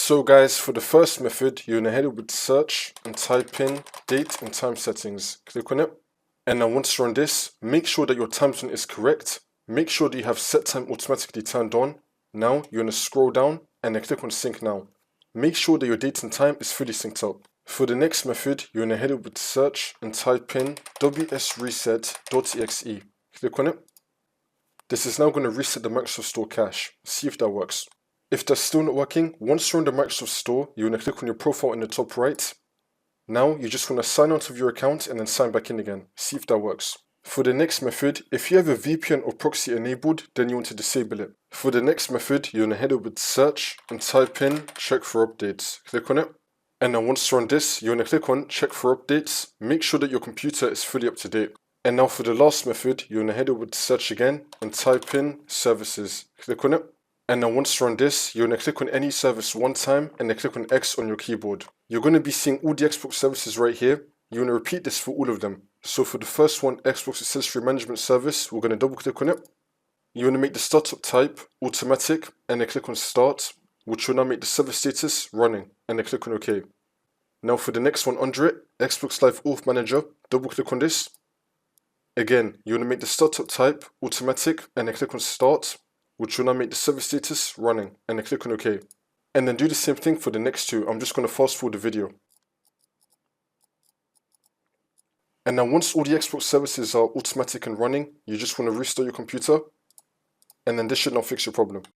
So guys, for the first method, you're going to head over to search and type in date and time settings. Click on it. And now once you're on this, make sure that your time zone is correct. Make sure that you have set time automatically turned on. Now you're going to scroll down and then click on sync now. Make sure that your date and time is fully synced up. For the next method, you're going to head over to search and type in wsreset.exe. Click on it. This is now going to reset the Microsoft Store cache. See if that works. If that's still not working, once you're in the Microsoft Store, you're going to click on your profile in the top right. Now you're just going to sign out of your account and then sign back in again. See if that works. For the next method, if you have a VPN or proxy enabled, then you want to disable it. For the next method, you're going to head over to search and type in check for updates. Click on it. And now once you're on this, you're going to click on check for updates. Make sure that your computer is fully up to date. And now for the last method, you're going to head over to search again and type in services. Click on it. And now once you're on this, you're going to click on any service one time and then click on X on your keyboard. You're going to be seeing all the Xbox services right here. You're going to repeat this for all of them. So for the first one, Xbox Accessory Management Service, we're going to double click on it. You're going to make the startup type automatic and then click on start, which will now make the server status running and then click on OK. Now for the next one under it, Xbox Live Auth Manager, double click on this. Again, you're going to make the startup type automatic and then click on start, which will now make the server status running and then click on OK. And then do the same thing for the next two. I'm just going to fast forward the video. And now once all the Xbox services are automatic and running, you just want to restart your computer, and then this should now fix your problem.